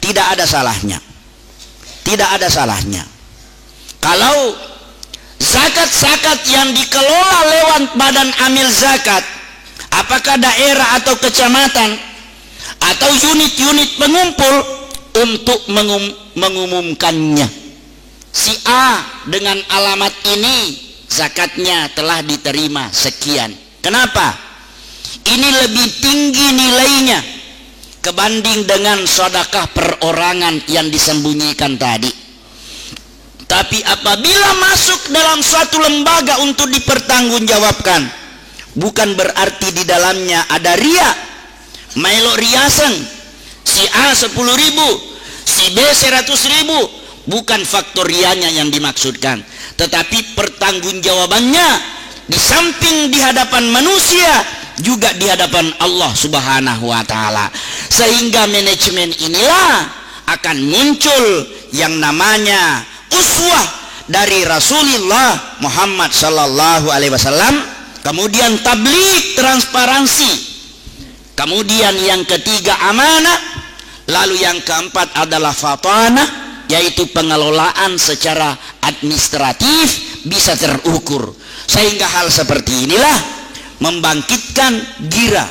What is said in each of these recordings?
tidak ada salahnya. Tidak ada salahnya kalau zakat-zakat yang dikelola lewat badan amil zakat, apakah daerah atau kecamatan atau unit-unit pengumpul, untuk mengumumkannya, si A dengan alamat ini zakatnya telah diterima sekian. Kenapa? Ini lebih tinggi nilainya kebanding dengan sedekah perorangan yang disembunyikan tadi. Tapi apabila masuk dalam suatu lembaga untuk dipertanggungjawabkan, bukan berarti di dalamnya ada ria, melok riasan, si A 10.000, si B 100.000, bukan faktor rianya yang dimaksudkan, tetapi pertanggungjawabannya di samping di hadapan manusia, juga di hadapan Allah Subhanahu wa Ta'ala. Sehingga manajemen inilah akan muncul yang namanya uswah dari Rasulullah Muhammad sallallahu alaihi wasallam, kemudian tabligh, transparansi, kemudian yang ketiga amanah, lalu yang keempat adalah fatanah, yaitu pengelolaan secara administratif bisa terukur. Sehingga hal seperti inilah membangkitkan gira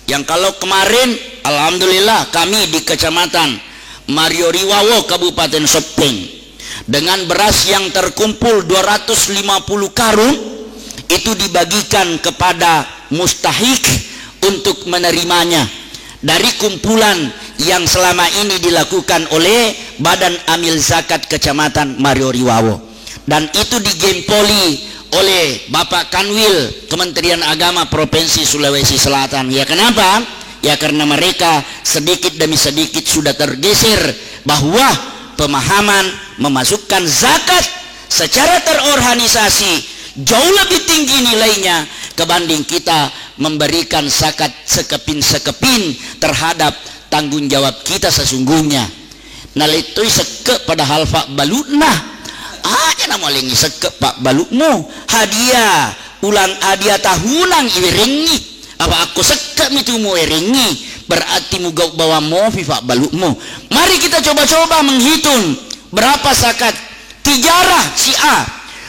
yang kalau kemarin alhamdulillah kami di Kecamatan Mario Riwawo Kabupaten Sopeng dengan beras yang terkumpul 250 karung itu dibagikan kepada mustahik untuk menerimanya dari kumpulan yang selama ini dilakukan oleh Badan Amil Zakat Kecamatan Mario Riwawo, dan itu digempoli oleh Bapak Kanwil Kementerian Agama Provinsi Sulawesi Selatan. Ya, kenapa? Ya karena mereka sedikit demi sedikit sudah tergeser bahwa pemahaman memasukkan zakat secara terorganisasi jauh lebih tinggi nilainya kebanding kita memberikan zakat sekepin-sekepin terhadap tanggung jawab kita sesungguhnya. Nalitui seke padahal Pak Balutnah aja nama lengi seke Pak Balutmu hadiah ulang hadiah tahunan iwiringi apa aku seke itu mau iringi berarti mugau bawa mofi Pak Balutmu. Mari kita coba-coba menghitung berapa zakat tijarah si A,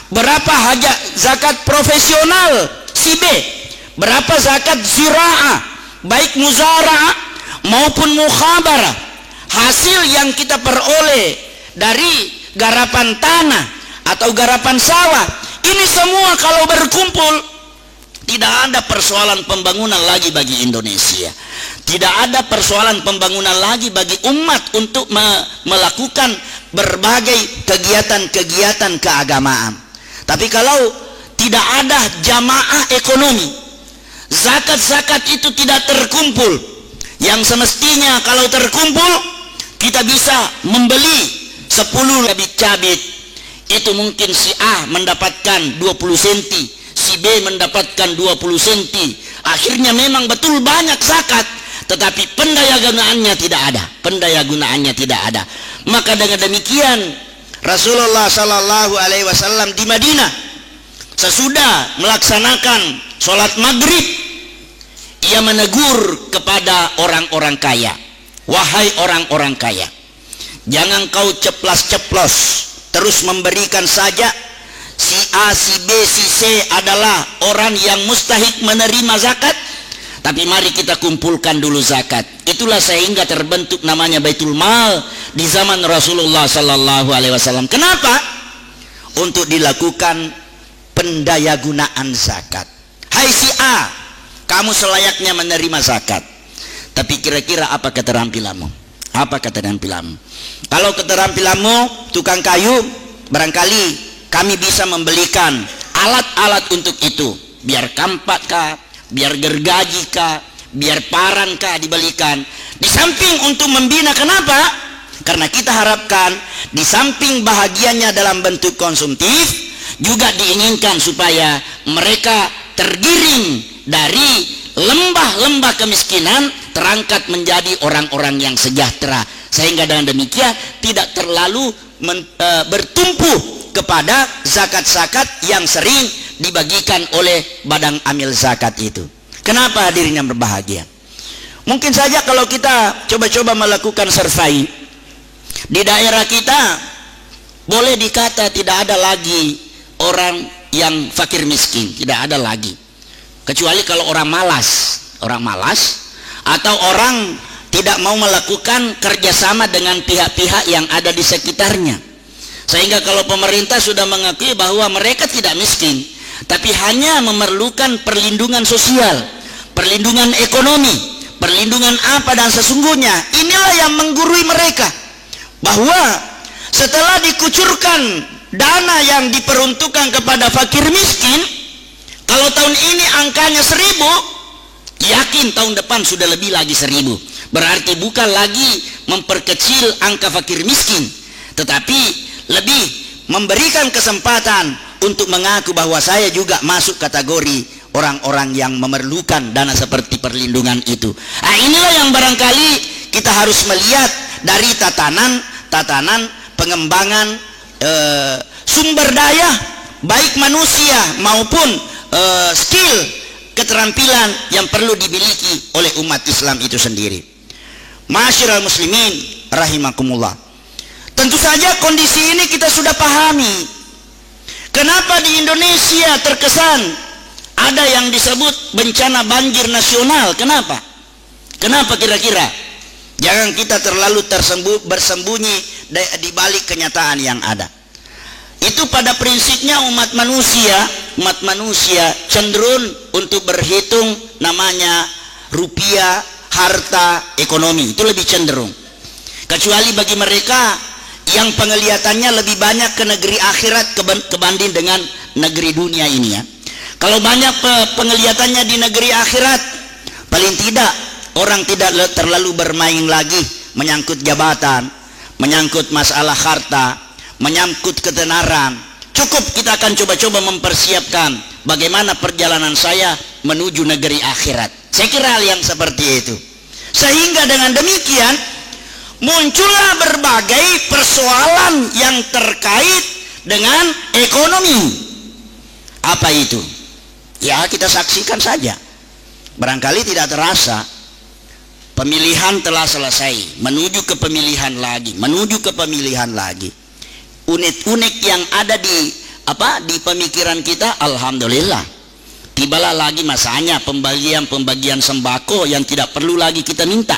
berapa hajat zakat profesional si B, berapa zakat zira'ah baik muzara'ah maupun mukhabarah, hasil yang kita peroleh dari garapan tanah atau garapan sawah. Ini semua kalau berkumpul tidak ada persoalan pembangunan lagi bagi Indonesia, tidak ada persoalan pembangunan lagi bagi umat untuk melakukan berbagai kegiatan-kegiatan keagamaan. Tapi kalau tidak ada jamaah ekonomi, zakat-zakat itu tidak terkumpul, yang semestinya kalau terkumpul kita bisa membeli 10 cabit, itu mungkin si A mendapatkan 20 senti, si B mendapatkan 20 senti. Akhirnya memang betul banyak zakat, tetapi pendayagunaannya tidak ada, pendayagunaannya tidak ada. Maka dengan demikian Rasulullah Sallallahu Alaihi Wasallam di Madinah sesudah melaksanakan sholat maghrib, ia menegur kepada orang-orang kaya, wahai orang-orang kaya, jangan kau ceplas-ceplos terus memberikan saja. Si A, si B, si C adalah orang yang mustahik menerima zakat, tapi mari kita kumpulkan dulu zakat. Itulah sehingga terbentuk namanya Baitul Mal di zaman Rasulullah Sallallahu Alaihi Wasallam. Kenapa? Untuk dilakukan pendayagunaan zakat. Hai si A, kamu selayaknya menerima zakat, tapi kira-kira apa keterampilanmu? Apa keterampilanmu? Kalau keterampilanmu tukang kayu, barangkali kami bisa membelikan alat-alat untuk itu, biar kampak kah, biar gergaji kah, biar paran kah dibelikan. Di samping untuk membina, kenapa? Karena kita harapkan di samping bahagianya dalam bentuk konsumtif, juga diinginkan supaya mereka tergiring dari lembah-lembah kemiskinan, terangkat menjadi orang-orang yang sejahtera, sehingga dengan demikian tidak terlalu bertumpu kepada zakat-zakat yang sering dibagikan oleh Badan Amil Zakat itu. Kenapa hadirin yang berbahagia? Mungkin saja kalau kita coba-coba melakukan survei, Di daerah kita boleh dikata tidak ada lagi orang yang fakir miskin, tidak ada lagi. Kecuali kalau orang malas atau orang tidak mau melakukan kerjasama dengan pihak-pihak yang ada di sekitarnya. Sehingga kalau pemerintah sudah mengakui bahwa mereka tidak miskin, tapi hanya memerlukan perlindungan sosial, perlindungan ekonomi, perlindungan apa dan sesungguhnya, inilah yang menggurui mereka bahwa setelah dikucurkan dana yang diperuntukkan kepada fakir miskin, kalau tahun ini angkanya 1000, yakin tahun depan sudah lebih lagi 1000. Berarti bukan lagi memperkecil angka fakir miskin, tetapi lebih memberikan kesempatan untuk mengaku bahwa saya juga masuk kategori orang-orang yang memerlukan dana seperti perlindungan itu. Nah, inilah yang barangkali kita harus melihat dari tatanan pengembangan sumber daya baik manusia maupun skill, keterampilan yang perlu dimiliki oleh umat Islam itu sendiri. Ma'asyiral muslimin rahimakumullah. Tentu saja kondisi ini kita sudah pahami. Kenapa di Indonesia terkesan ada yang disebut bencana banjir nasional? Kenapa? Kenapa kira-kira? Jangan kita terlalu bersembunyi di balik kenyataan yang ada. Itu pada prinsipnya umat manusia cenderung untuk berhitung namanya rupiah, harta, ekonomi. Itu lebih cenderung. Kecuali bagi mereka yang penglihatannya lebih banyak ke negeri akhirat kebanding dengan negeri dunia ini ya. Kalau banyak penglihatannya di negeri akhirat, paling tidak orang tidak terlalu bermain lagi menyangkut jabatan, menyangkut masalah harta, menyangkut ketenaran. Cukup kita akan coba-coba mempersiapkan bagaimana perjalanan saya menuju negeri akhirat. Saya kira hal yang seperti itu. Sehingga dengan demikian muncullah berbagai persoalan yang terkait dengan ekonomi. Apa itu? Ya, kita saksikan saja. Barangkali tidak terasa pemilihan telah selesai, menuju ke pemilihan lagi. Unik-unik yang ada di pemikiran kita, alhamdulillah. Tibalah lagi masanya pembagian sembako yang tidak perlu lagi kita minta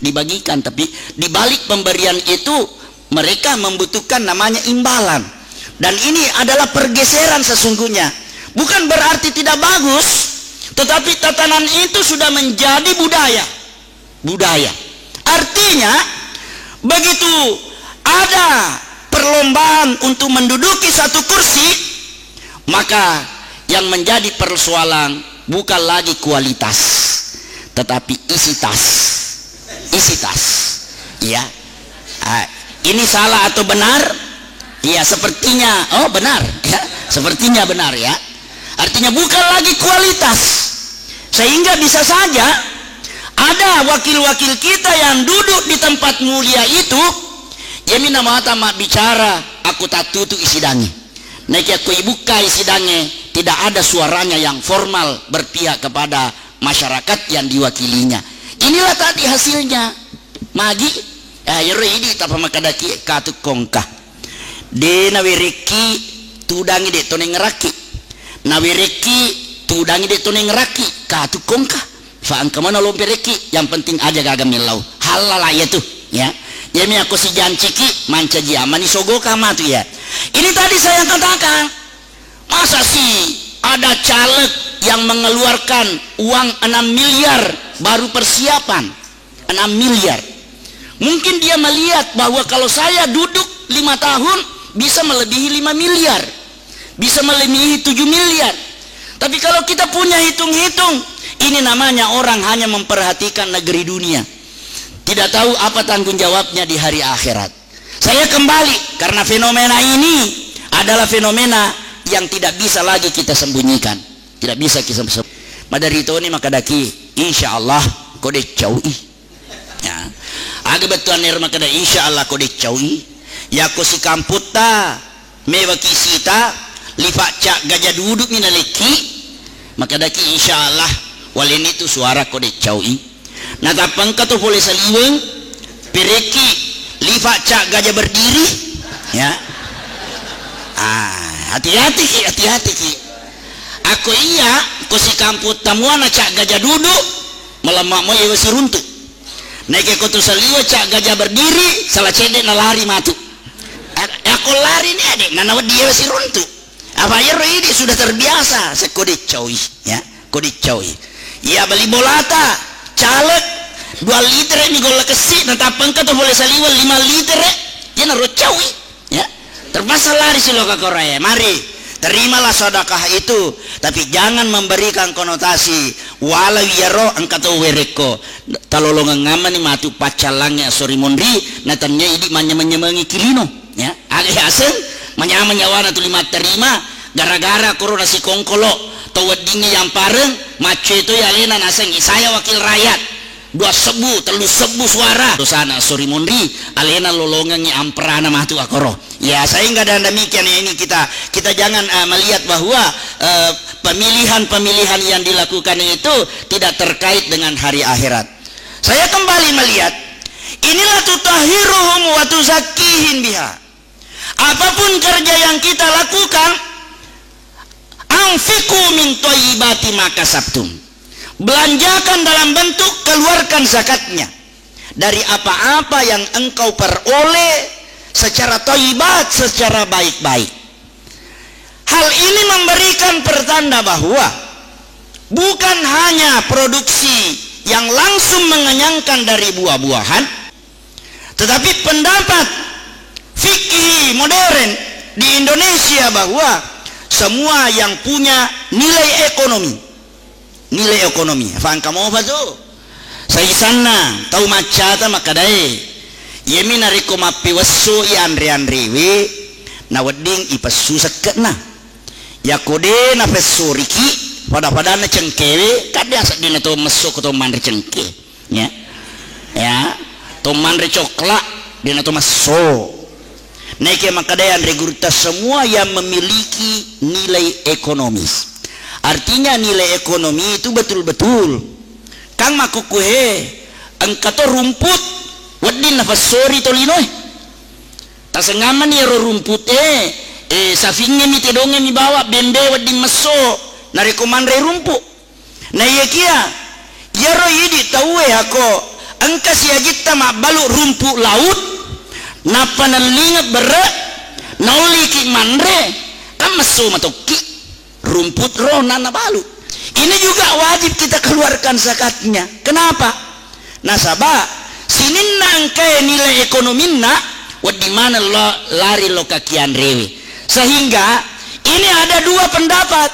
dibagikan, tapi di balik pemberian itu mereka membutuhkan namanya imbalan, dan ini adalah pergeseran sesungguhnya. Bukan berarti tidak bagus, tetapi tatanan itu sudah menjadi budaya. Artinya begitu ada perlombaan untuk menduduki satu kursi, maka yang menjadi persoalan bukan lagi kualitas, tetapi isi tas. Ya, ini salah atau benar? Ya, sepertinya benar ya, sepertinya benar ya. Artinya bukan lagi kualitas, sehingga bisa saja ada wakil-wakil kita yang duduk di tempat mulia itu, yamina mata mak bicara aku tak tutu isi dange, naik aku ibuka isi dange, tidak ada suaranya yang formal berpihak kepada masyarakat yang diwakilinya. Inilah tadi hasilnya. Magi yero ini tapa makadaki katu kongka de nawireki tudangi de toneng raki, nawireki tudangi de toneng raki katu kongka faan kemana lompereki, yang penting aja gagam milau halal ya tuh ya. Jadi aku si janciki manca jiamani sogo kama tuh ya. Ini tadi saya katakan, masa sih ada caleg yang mengeluarkan uang 6 miliar baru persiapan 6 miliar. Mungkin dia melihat bahwa kalau saya duduk 5 tahun bisa melebihi 5 miliar, bisa melebihi 7 miliar. Tapi kalau kita punya hitung-hitung, ini namanya orang hanya memperhatikan negeri dunia, tidak tahu apa tanggung jawabnya di hari akhirat. Saya kembali karena fenomena ini adalah fenomena yang tidak bisa lagi kita sembunyikan, tidak bisa kita sembunyikan. Madari itu ini maka daki insya Allah kode caui ya. Aga betuan nir maka da insya Allah kode caui ya ko si kamputa mewaki sita lipat cak gajah duduk minaleki maka daki insya Allah walin itu suara kode caui. Nah tapang ka to boleh saliweng pireki liva cak gajah berdiri ya. Hati-hati ki. Aku iya kusi kamput tamuan cak gajah duduk melemak mo ya si runtuh. Naik ke tu saliwa cak gajah berdiri salah cedek na lari matu. Aku lari nih adik nana dia si runtuh. Apa ya ini sudah terbiasa sekode coy ya, kode coy. Ya beli bolata caleg 2 liter ini gol kesi nanti pengkat tuh boleh saliwa 5 liter ya naruh coy ya. Terpaksa lari si loka Korea. Mari terimalah sedekah itu, tapi jangan memberikan konotasi walau yaro angkatau wereko talolongan ngaman ni matu pacalangnya sorry mondri natanya idi menyemangi kilino ya agak aseng menyamanya wana tu 5 terima gara-gara corona si kongkolo tawadinya yang pareng mace itu ya lena naseng saya wakil rakyat 2 sebu 3 sebu suara dosana sorry mondri alena lolongannya amperana matu akoro ya. Saya enggak ada demikian ini kita jangan melihat bahwa pemilihan yang dilakukan itu tidak terkait dengan hari akhirat. Saya kembali melihat inilah tutahiruhum wa tuzakkihin biha. Apapun kerja yang kita lakukan anfiqu min thayyibati ma kasabtum, belanjakan dalam bentuk keluarkan zakatnya dari apa-apa yang engkau peroleh secara thayyibat, secara baik-baik. Hal ini memberikan pertanda bahwa bukan hanya produksi yang langsung mengenyangkan dari buah-buahan, tetapi pendapat fikih modern di Indonesia bahwa semua yang punya nilai ekonomi faham kamu apa tuh saya sana tahu macata makadai yemi nariko mapi wasu ya andre we na wedding ipasusak kena ya kode na pesuriki pada na cengkewe kada sadina to mesuk to mandre cengke ya to mandre coklat dina to masuk naike makadai andre gurta semua yang memiliki nilai ekonomis. Artinya nilai ekonomi itu betul-betul kang makukuhe engkato rumput wadin nafas sori tolinoy tasengaman ya rumput safingnya mi tedonge mi bawa bembe wadin maso narekomandre rumput na iya kia yaro yidi tawe ako angkas ya kita mabalu rumput laut napanalingat berat nauliki mandre kan maso matoki rumput rona na balu. Ini juga wajib kita keluarkan zakatnya. Kenapa? Nasabah sininna angkai nilai ekonominna wadimana lo lari lo kakian rewe. Sehingga ini ada 2 pendapat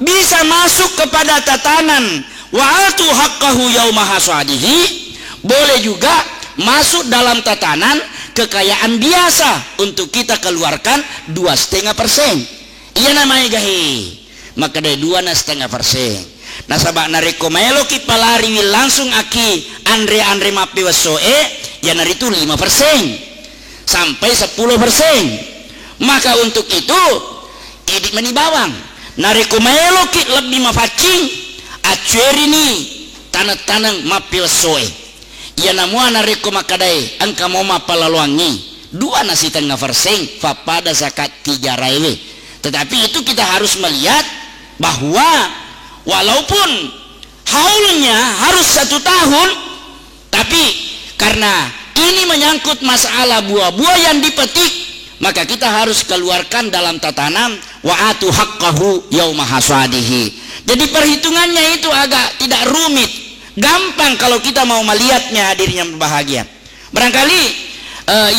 bisa masuk kepada tatanan wa'atu haqqahu yauma hasadihi, boleh juga masuk dalam tatanan kekayaan biasa untuk kita keluarkan 2,5%. Iya namanya gahe. Maka dari 2,5%. Nasabak nareko melo ki palari langsung aki andre mapi wasoe ya naritu 5% sampai 10%. Maka untuk itu idik menibawang nareko melo ki lebih mafacing acueri ni tanah mapi wasoe ya namua nareko makadai angka mau mapalaluangi 2,5% fapada zakat 3 raile. Tetapi itu kita harus melihat bahwa walaupun haulnya harus 1 tahun, tapi karena ini menyangkut masalah buah-buah yang dipetik, maka kita harus keluarkan dalam tatanan wa'atu haqqahu yauma hasadihi. Jadi perhitungannya itu agak tidak rumit, gampang kalau kita mau melihatnya. Hadirnya berbahagia barangkali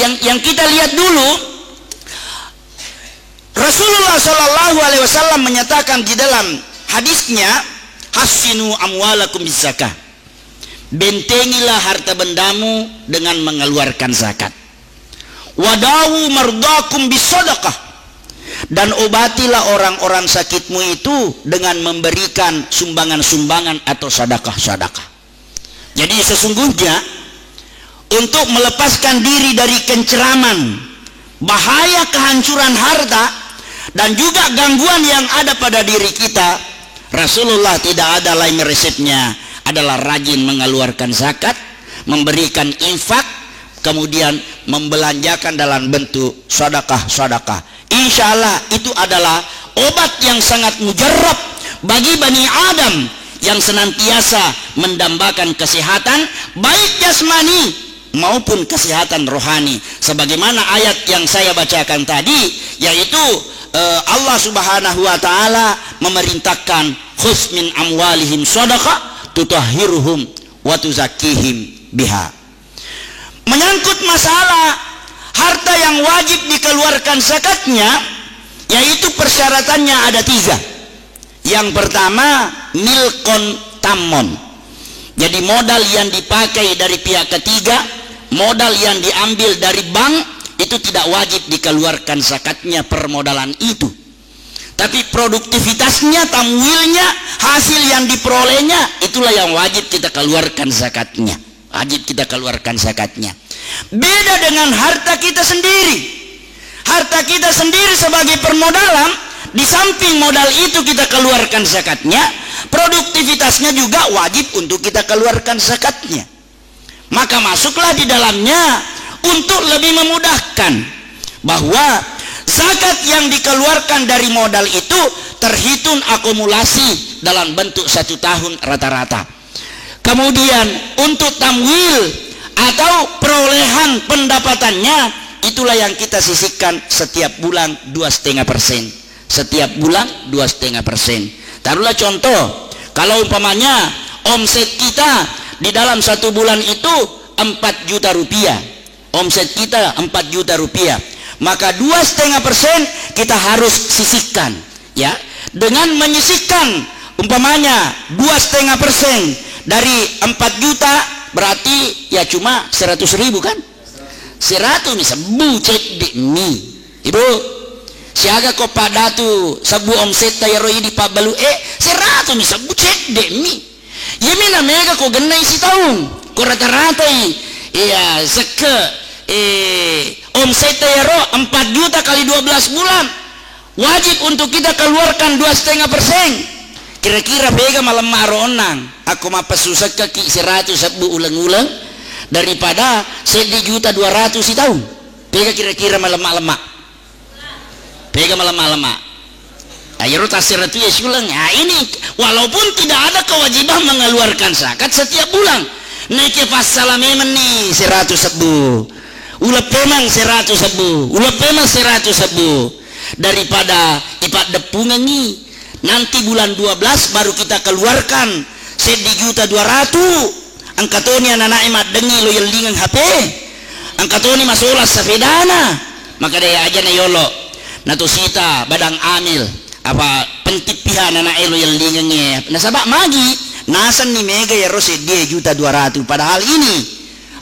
yang kita lihat dulu, Rasulullah Shallallahu Alaihi Wasallam menyatakan di dalam hadisnya, hasinu amwalakum bizakah, bentengilah harta bendamu dengan mengeluarkan zakat. Wadawu mardakum bisadaqah, dan obatilah orang-orang sakitmu itu dengan memberikan sumbangan-sumbangan atau sedekah-sedekah. Jadi sesungguhnya untuk melepaskan diri dari kenceraman, bahaya kehancuran harta dan juga gangguan yang ada pada diri kita, Rasulullah tidak ada lain resepnya adalah rajin mengeluarkan zakat, memberikan infak, kemudian membelanjakan dalam bentuk sedekah. Insya Allah itu adalah obat yang sangat mujarab bagi Bani Adam yang senantiasa mendambakan kesehatan baik jasmani maupun kesehatan rohani, sebagaimana ayat yang saya bacakan tadi, yaitu Allah Subhanahu wa taala memerintahkan khudz min amwalihim shadaqah tutahhiruhum wa tuzakkihim biha. Menyangkut masalah harta yang wajib dikeluarkan zakatnya, yaitu persyaratannya ada 3. Yang pertama, milkon tamon. Jadi modal yang dipakai dari pihak ketiga, modal yang diambil dari bank, itu tidak wajib dikeluarkan zakatnya permodalan itu. Tapi produktivitasnya, tamwilnya, hasil yang diperolehnya, itulah yang wajib kita keluarkan zakatnya. Wajib kita keluarkan zakatnya. Beda dengan harta kita sendiri. Harta kita sendiri sebagai permodalan, di samping modal itu kita keluarkan zakatnya, produktivitasnya juga wajib untuk kita keluarkan zakatnya. Maka masuklah di dalamnya untuk lebih memudahkan bahwa zakat yang dikeluarkan dari modal itu terhitung akumulasi dalam bentuk 1 tahun rata-rata. Kemudian untuk tamwil atau perolehan pendapatannya, itulah yang kita sisihkan setiap bulan 2,5%. Setiap bulan 2,5%. Taruhlah contoh, kalau umpamanya omset kita di dalam 1 bulan itu 4 juta rupiah, omset kita 4 juta rupiah, maka 2,5% kita harus sisihkan, ya. Dengan menyisihkan umpamanya 2,5% dari 4 juta, berarti ya cuma 100.000 kan? 100 misal bucek di mi ibu siaga ko padatu sabu omset tayaro di pabalu 100 misal bucek de mi yemina mega ko genai si tahun ko rata-rata iya seke omset tayaro 4 juta kali 12 bulan wajib untuk kita keluarkan 2,5%. Kira-kira pega malam maronang aku mapasusag kaki 100 sabu ulang-ulang daripada 1,2 juta si tahun. Pega kira-kira malam-malam pega malam-malam ayo tasir itu ya sulang. Nah ini walaupun tidak ada kewajiban mengeluarkan zakat setiap bulan, naik pas salamemen nih 100 sabu ulap memang 100 sabu ulap memang 100 sabu daripada ipat depungan nih. Nanti bulan 12 baru kita keluarkan 1,2 juta. Angkatoni anak emat dengi lo yelingan HP. Angkatoni masolas sa fedana. Maka daya aja na yolo. Natusita badang amil. Apa pentipihan anak elo yelingan nge. Nasabak magi. Nasan ni mega ya rose 2,2 juta. Padahal ini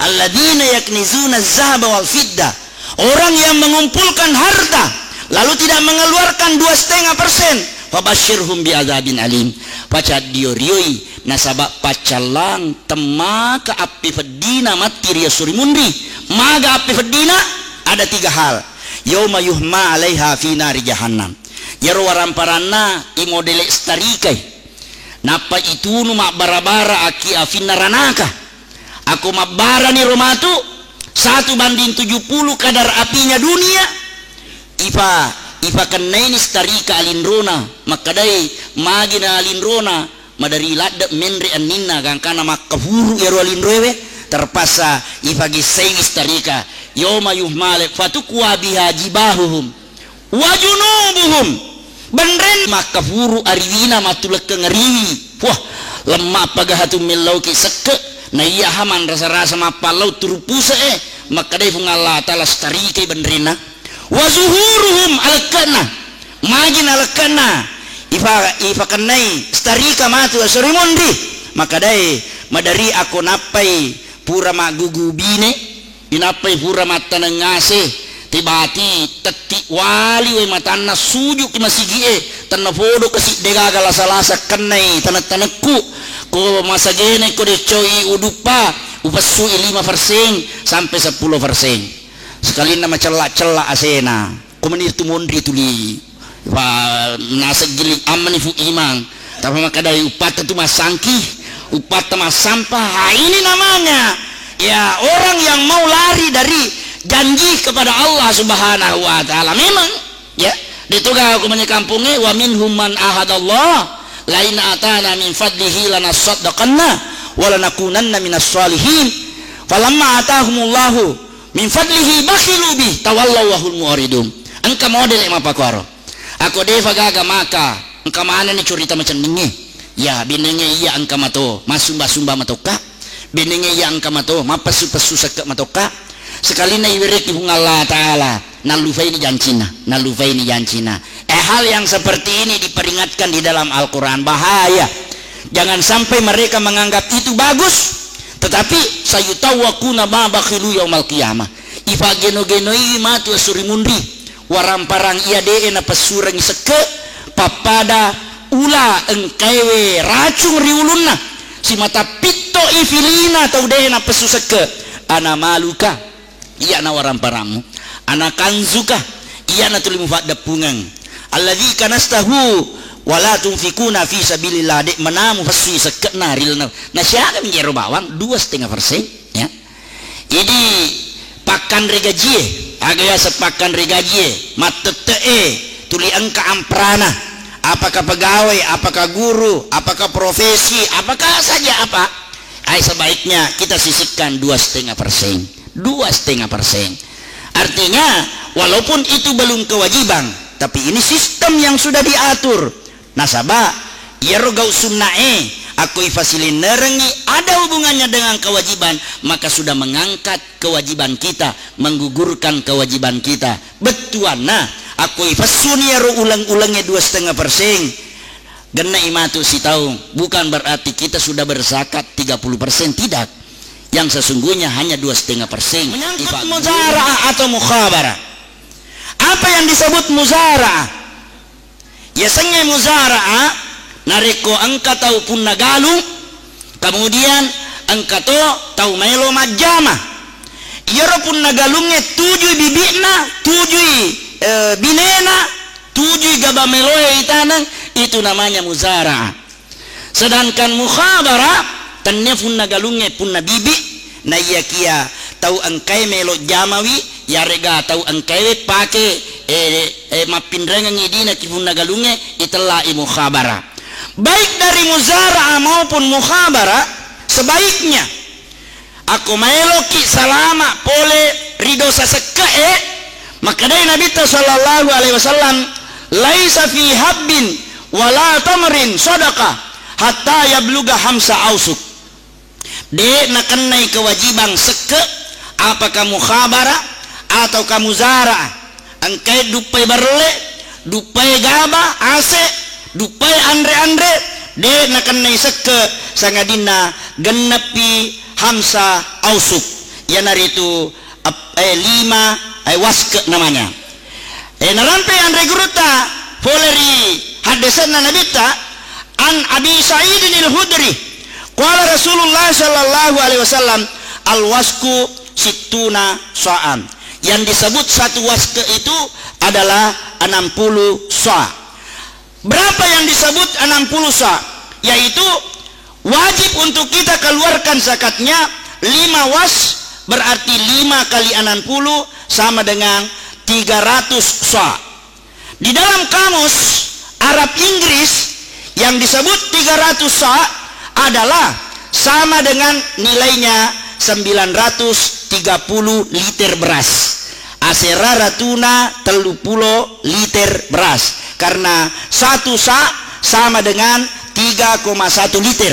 alladzina yaknizuna az-zahaba wal fidda. Orang yang mengumpulkan harta lalu tidak mengeluarkan 2,5%. Fabashirhum bi'adzabin alim. Paca diorioi nasabak pacalang temaka api fedina matiria surimundi. Maga api fedina ada 3 hal. Yauma yuhma 'alaiha fi nari jahannam. Yaro waramparana imodele starikai. Napa itu nu mak bara-bara aki afina ranaka. Aku mabara ni romatu 1:70 kadar apinya dunia. Ipa kanay ni starika alinrona makadai magina alinrona madari ladda menre annina kang kana makafuru yaro alinrowe terpaksa ipa giseng starika yoma yuhmale fatukwa biha jibahuhum wa junubuhum benren makafuru arivina matulak ngeriwi wah lemah pagahatum millauki seke na iya haman rasa-rasa mapalau turupusa makadai fungalla taala starika benrena wazuhuruhum alkana magin alkana ifa kanai starika matu asurimundi maka dai madari aku napai pura magugubine inapai pura matanangase tibati tetti wali we matana sujuk masigie tanna fodo kasi degagala salasa kanai tanat-tanakku ko masagene ko de choi udupa upasu 5% sampai 10%. Sekali nama celak-celak asena komenir tu mondri tuli nasa giling aman ifu imang tapi makadai upata tu masangki upata mas sampah ini namanya ya orang yang mau lari dari janji kepada Allah Subhanahu wa taala. Memang ya dituga aku menyekampungnya wa minhum man ahadallah lain atana min fadlihi lanasaddaqanna wa lanakunanna minas shalihin falamma atahumullahu min fadlihi bakhilu bi tawallaw wa hum mu'ridun. Engka model emang pakaro aku deva gaga maka engka mana ni cerita macam ni ya binenge iya engka mato masumba-sumba matoka binenge iya engka mato mapasu-pasu sakak matoka sekali na iwirek ibung Allah Ta'ala nalufai ni jancina hal yang seperti ini diperingatkan di dalam Al-Quran. Bahaya, jangan sampai mereka menganggap itu bagus tetapi sayutawakuna ma bakhilu yaumal qiyamah ifa geno-genoi matu asuri mundi waramparang iya dee na pasurang seke papada ula engkewe racung riulunna si mata pitto ifilina tau dee na pasu seke ana maluka iya na waramparamu ana kanzuka iya na tulimu fadda pungang alladzi kanastahu wala tunfikuna fi sabilillah dek menamu fasui sekena rilna nasyaka menjero bawang 2,5% ya. Ini pakan regajie agaya sepakan regajie matete tuli angka amprana apakah pegawai apakah guru apakah profesi apakah saja apa ay sebaiknya kita sisihkan 2,5%. Artinya walaupun itu belum kewajiban tapi ini sistem yang sudah diatur nasabah ya rogau sunnae aku ifasilin nerengi ada hubungannya dengan kewajiban maka sudah mengangkat kewajiban kita menggugurkan kewajiban kita betuana aku ifasuni ya ulang-ulangnya 2,5% gena imatu si tahu bukan berarti kita sudah berzakat 30% tidak yang sesungguhnya hanya 2,5%. Menyangkut muzara'ah atau mukhabarah, apa yang disebut muzara'ah? Ya senge muzara'ah nareko angka tau pun nagalung kemudian angka to tau melo majama yaro pun nagalungnya tujui bibitna tujui binena tujui gaba meloe itanang itu namanya muzara'ah. Sedangkan mukhabarah tannya pun nagalungnya pun nabibi na iya kia tau angkai melo jamawi ya rega tau angkai pake mapindrangan ngidina kipun nagalungnya itulah mukhabarah. Baik dari muzara'ah maupun mukhabarah sebaiknya aku maeloki salama pole rido saseka maka dari Nabi sallallahu alaihi wasallam laisa fi habbin wala tamrin sadaqah hatta yabluga hamsa ausuk de nakenai kewajiban seke apakah mukhabarah atau muzara'ah angkai dupai barle dupai gaba ase dupai andre de nakenai seke sangadina genepi hamsa ausuk ya naritu 5 waske namanya narampe andre guruta poleri hadesana nabita an Abi Sa'idin al-Hudri qala Rasulullah sallallahu alaihi wasallam al-wasku situna sa'an. Yang disebut satu waske itu adalah 60 sa'. Berapa yang disebut 60 sa'? Yaitu wajib untuk kita keluarkan zakatnya 5 was berarti 5 kali 60 sama dengan 300 sa'. Di dalam kamus Arab Inggris yang disebut 300 sa' adalah sama dengan nilainya 930 liter beras. Asera ratuna 30 liter beras karena satu sa' sama dengan 3,1 liter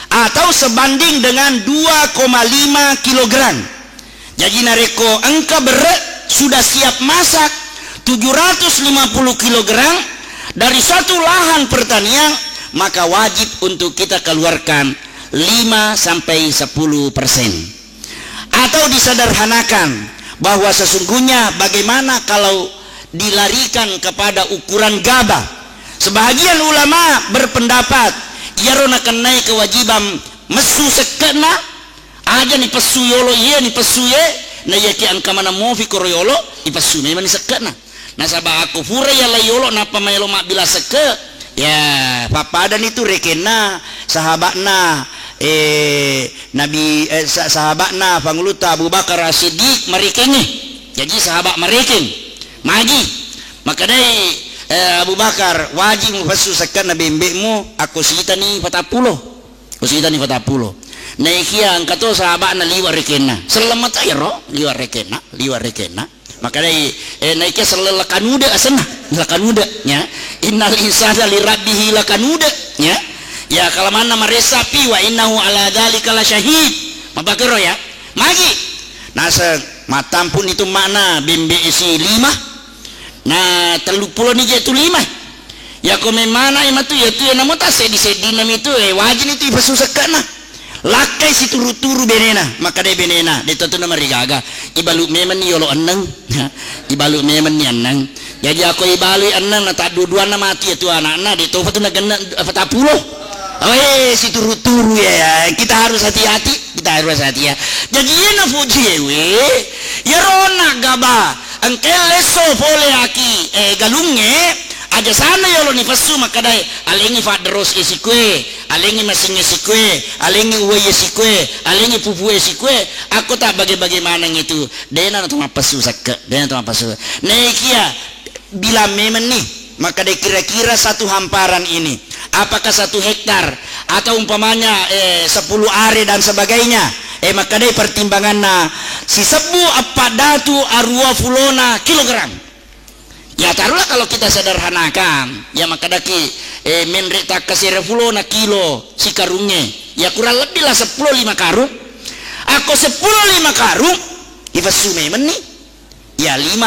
atau sebanding dengan 2,5 kilogram. Jadi nareko engka berat sudah siap masak 750 kilogram dari satu lahan pertanian maka wajib untuk kita keluarkan 5-10%. Atau disederhanakan bahwa sesungguhnya bagaimana kalau dilarikan kepada ukuran gabah. Sebahagian ulama berpendapat yarona kenai kewajiban mesu sekena aja ni pesu yolo iya ni pesu ye na yaki angka mana mofi koroyolo ipesu memang ni sekena na sabah aku fure ya la yolo napa mayelo mak bila seke ya papadan itu rekena sahabatna Nabi sahabatna panguluta Abu Bakar As-Siddiq merikenge, jadi sahabat meriking magi maka dai Abu Bakar wajib mufassu sakkan nabi mbekmu aku sitani 40 naikia angkato sahabatna liwar rekena selamat ayro liwar rekena maka dai naikia selalu lakanuda asana lakanuda nya innal insana li rabbih lakanuda nya ya kalau mana maresapi wa innahu ala dzalika lasyahid mabakiro ya magi nasa matam pun itu makna bimbe isi 5 nah 30 ni itu 5 ya kome mana ematu ya tu namo ta sedi nam itu wajin itu ipasusakana lakai si turu-turu benena maka de benena de toto nama rigaga ibalu memen ni yolo annang ibalu memen ni annang jadi aku ibalu annang na tak dua-dua na mati itu anak-anak de to fatu na ganna 40 si turu-turu ya kita harus hati-hati ya jadi na fuji ya rona gaba angkel leso pole aki galunge aja sana yolo ni fasu makadai alengi fadros esikwe alengi masinge sikwe alengi uwe sikwe alengi pupu sikwe aku tak bagaimana gitu dena na tuma pasu sakke dena tuma pasu nekia bila memen nih maka de kira-kira satu hamparan ini apakah 1 hektar atau umpamanya 10 are dan sebagainya maka de pertimbanganna si sebu apa datu arwa fulona kilogram ya taruhlah kalau kita sederhanakan ya maka daki menreta kasir fulona kilo si karungnya ya kurang lebih lah 10 5 karung aku 10 5 karung ifasume meni ya 5%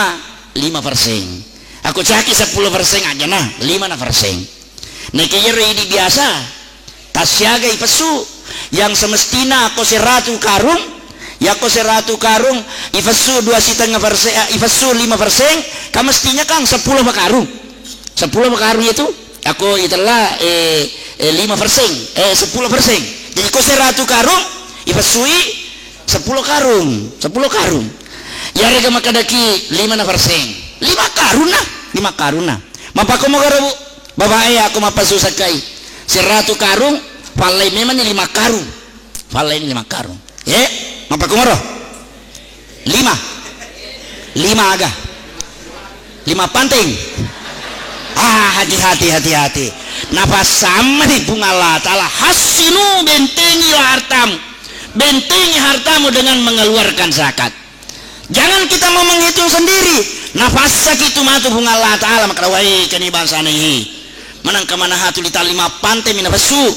aku caki 10% aja nah 5% nah kaya ini biasa tasyaga ifasu yang semestinya aku 100 karung ya aku 100 karung ifasu 2,5% ifasu 5% kamestinya kang 10 karung itu aku itulah 5% 10% jadi aku 100 karung ifasui 10 karung ya rega makadaki 5% 5 karung nah mapa ko mo garabu babae ako mapasusakai 100 karung palay memang 5 karung palay 5 karung mapa ko moro 5 aga 5 panting hati-hati napa sama di bunga ta'ala hasinu bentengi hartamu dengan mengeluarkan zakat jangan kita mau menghitung sendiri nafasa itu matu bunga Allah ta'ala maka wai kani bangsa nih menang kemana hatu di talima pantai minafasu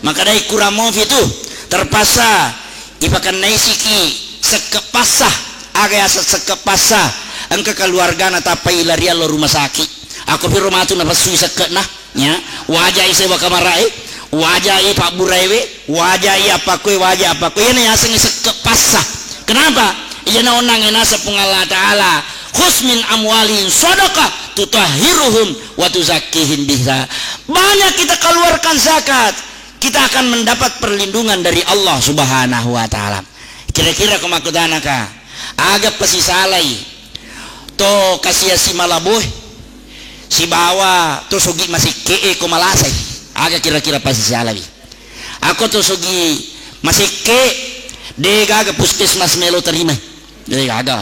maka dai kuramov itu terpasa ipakan naisiki sekepasa agak sekepasa engke keluarga natapai larian lo rumah sakit aku pi rumah tu nafasu sekena nya wajah ise wakamarai wajah i pak buraiwe wajah i apa kue ini asing sekepasa kenapa iya na onang enasa pungallah ta'ala khusmin amwalin sadaqah tutahhiruhum wa tuzakkihim biha banyak kita keluarkan zakat kita akan mendapat perlindungan dari Allah subhanahu wa ta'ala kira-kira kemakudanaka agak pasisalay to kasih si malaboy si bawa to sugi masih kee kumalasay agak kira-kira pasisalay ako to sugi masih ke dega puskesmas melo terima dega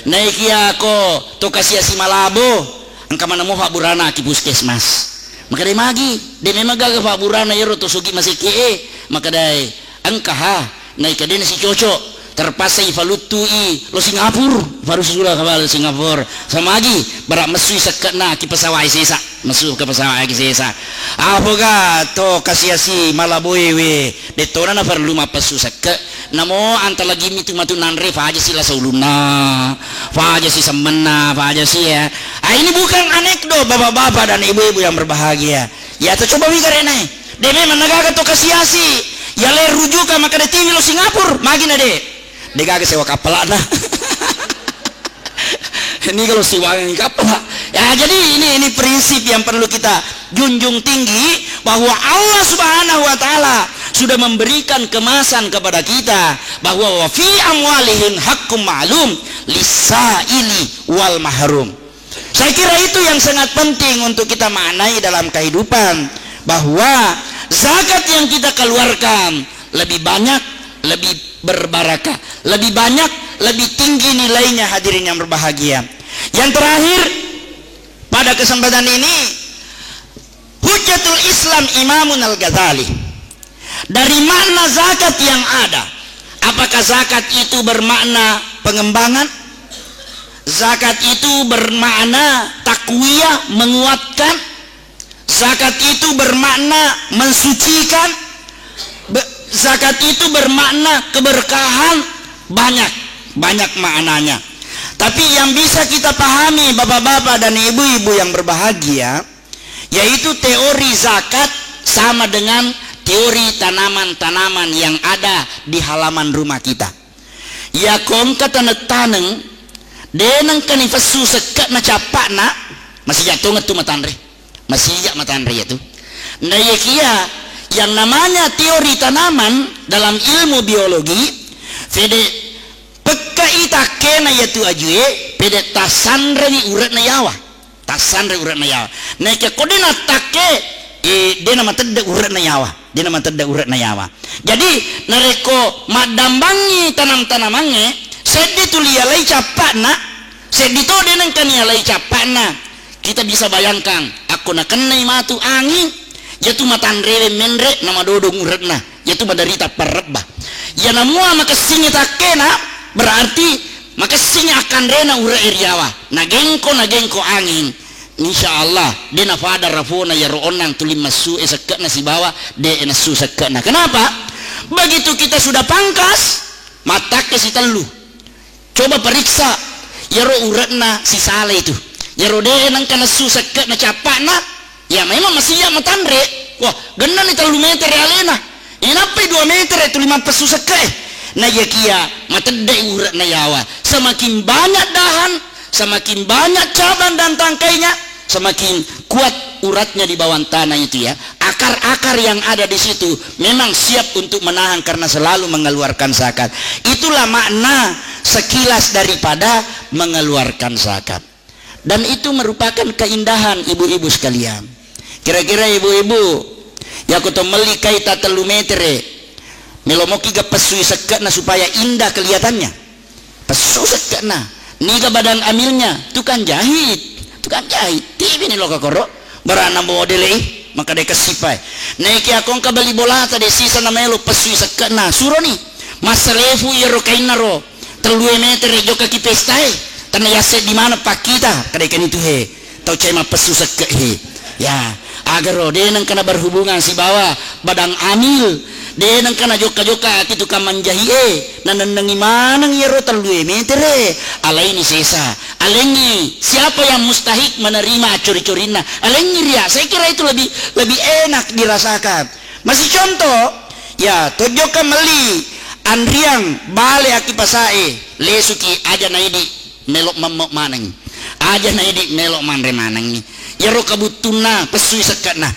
naikia ako to kasih si malabo angka mana mo faburana ki puskesmas maka dai magi de memang gaga faburana yero to sugi masih kee maka dai angka ha naik kadene si cocok terpaksa ivalutui lo Singapura baru sudah kabal Singapura sama lagi berak mesu sekena ki pesawai sisa mesu ke pesawai ki sisa apoga to kasiasi malaboy we detona na perlu mapesu seke namo anta lagi mitu matu nanre fa aja sila sauluna fa aja si semena fa aja si ya ini bukan anekdot bapak-bapak dan ibu-ibu yang berbahagia ya to coba mikir enai deme menagaga to kasiasi ya le rujuka maka de TV lo Singapura magina de gaga sewa kapal nah ini kalau sewa kapal ya jadi ini prinsip yang perlu kita junjung tinggi bahwa Allah subhanahu wa ta'ala sudah memberikan kemasan kepada kita bahwa wa fi amwalihim haqqum ma'lum lisaili wal mahrum. Saya kira itu yang sangat penting untuk kita maknai dalam kehidupan bahwa zakat yang kita keluarkan lebih banyak, lebih berbarakah, lebih banyak, lebih tinggi nilainya. Hadirin yang berbahagia, yang terakhir pada kesempatan ini, Hujjatul Islam Imamun Al-Ghazali, dari makna zakat yang ada, apakah zakat itu bermakna pengembangan? Zakat itu bermakna takwiyah, menguatkan? Zakat itu bermakna mensucikan? Zakat itu bermakna keberkahan? Banyak maknanya. Tapi yang bisa kita pahami bapak-bapak dan ibu-ibu yang berbahagia, yaitu teori zakat sama dengan teori tanaman-tanaman yang ada di halaman rumah kita. Ya kongka taneng denang kani fasu sekat na capak na masih jatuh ngetu matandre, masih jak matandre itu. Nah ya kia yang namanya teori tanaman dalam ilmu biologi, fede peka ita kena yaitu ajue pede tasanre ni urat na yawa, tasanre urat na yawa. Nah kia kodena take dia nama tedda urat na yawa, dia nama tedda urat na yawa. Jadi nareko madambangi tanam-tanamannya sedih tu lialai capakna, sedih tu dia nengkan lialai capakna. Kita bisa bayangkan, aku nak kenai matu angin, jatuh matan rewe menre nama dodong uratna, jatuh badarita perrebah. Ya namua maka singa tak kena, berarti maka singa akan rena urat iriawa. Nagengko angin. Insyaallah dia nafada rafona ya roonang tulim masu esekna si bawa dia nasu sekna. Kenapa? Begitu kita sudah pangkas, mata ke si telu. Coba periksa yaro uratna si sale itu, yaro de nang kana susek na capakna, ya memang masih ya matandre. Wah ganda ni 3 meter alena, inapai 2 meter itu 5 pesusek na ya kia matede uratna yawa. Semakin banyak dahan, semakin banyak cabang dan tangkainya, semakin kuat uratnya di bawah tanah itu ya. Akar-akar yang ada di situ memang siap untuk menahan karena selalu mengeluarkan zakat. Itulah makna sekilas daripada mengeluarkan zakat. Dan itu merupakan keindahan ibu-ibu sekalian. Kira-kira ibu-ibu ya kuto meli kaita 3 meter melomoki ga pesui sekatna supaya indah kelihatannya. Pesu sekatna niga badan amilnya tukang jahit TV ni lo kakoro berana model maka dia kesipai naiki akong kabali bola tadi sisa na melo pesui sekatna suro ni masalefu yero kainaro 3 meter joka ki pestai tanah yase di mana pak kita kadaikan itu he tau cema pesu sekat he ya agar dia nang kena berhubungan si bawa badang amil dia nang kana joka-joka itu kamanjahi nanenengi manang yero 3 meter alaini sesa alengi siapa yang mustahik menerima curi-curina alengi ria. Saya kira itu lebih enak dirasakan. Masih contoh ya tojoka meli andriang bale akipasae lesuki aja naidi melok memok manang aja naidi melok manre manang yero kabutuna pesui sekatna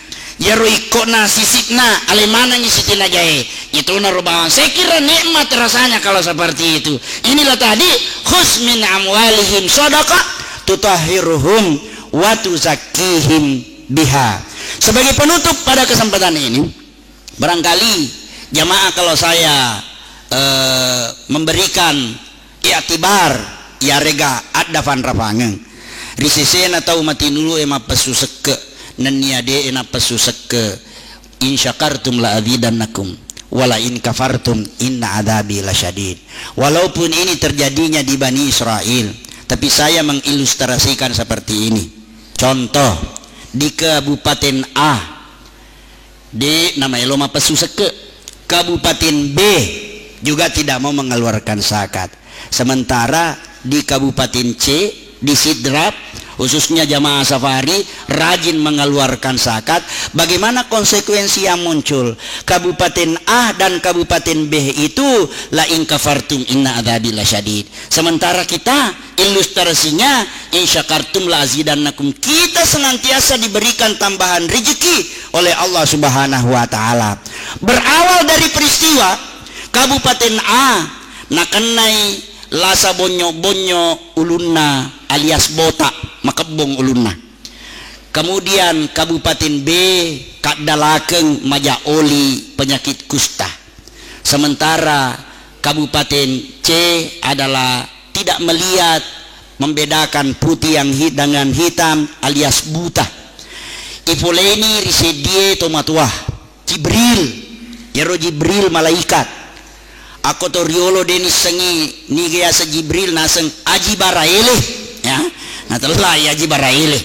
yaro ikona sisikna ale manang isitina jae itu narubawan. Saya kira nikmat rasanya kalau seperti itu. Inilah tadi khus min amwalihim shadaqah tutahhiruhum wa tuzakkihim biha. Sebagai penutup pada kesempatan ini, barangkali jamaah kalau saya memberikan i'tibar ya rega adafan rapangeng risisen atau mati dulu ema pesu seke neniade ena pesu seke insyakartum la azidannakum wala in kafartum inna adabi lasyadid. Walaupun ini terjadinya di Bani Israel, tapi saya mengilustrasikan seperti ini. Contoh di Kabupaten A di nama Eloma pesu seke, Kabupaten B juga tidak mau mengeluarkan zakat. Sementara di Kabupaten C di Sidrap khususnya jamaah safari rajin mengeluarkan zakat. Bagaimana konsekuensi yang muncul? Kabupaten A dan Kabupaten B itu la in kafartum inna adzabi lasyadid. Sementara kita ilustrasinya insyakartum la azidannakum. Kita senantiasa diberikan tambahan rezeki oleh Allah Subhanahu wa taala. Berawal dari peristiwa Kabupaten A nakenai lasa bonyo ulunna alias botak makebong ulunna. Kemudian Kabupaten B kadalakeng maja oli penyakit kusta. Sementara Kabupaten C adalah tidak melihat, membedakan putih yang dengan hitam alias buta. Ifuleni risedie tomatua Jibril, yaro Jibril malaikat. Aku to riolo denis sengi nigea sa Jibril naseng aji baraele, ya. Nah telah ya aji baraele.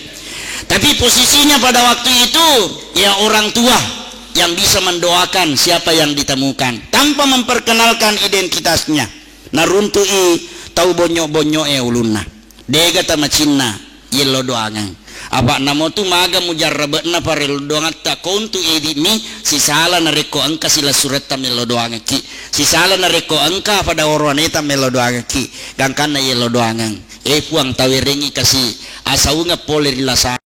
Tapi posisinya pada waktu itu ya orang tua yang bisa mendoakan siapa yang ditemukan tanpa memperkenalkan identitasnya. Naruntui tau bonyo-bonyo ulunna. Dega tamacinna yello doangan. Apa namo tu maga mujarrabna parel doangan ta kontu edimi si sala na reko angka sila surat ta melo doangan ki. Si sala na reko angka pada orwaneta melo doangan ki. Gangkan na yello doangan. Puang tawirengi kasi asaunga poler ilasa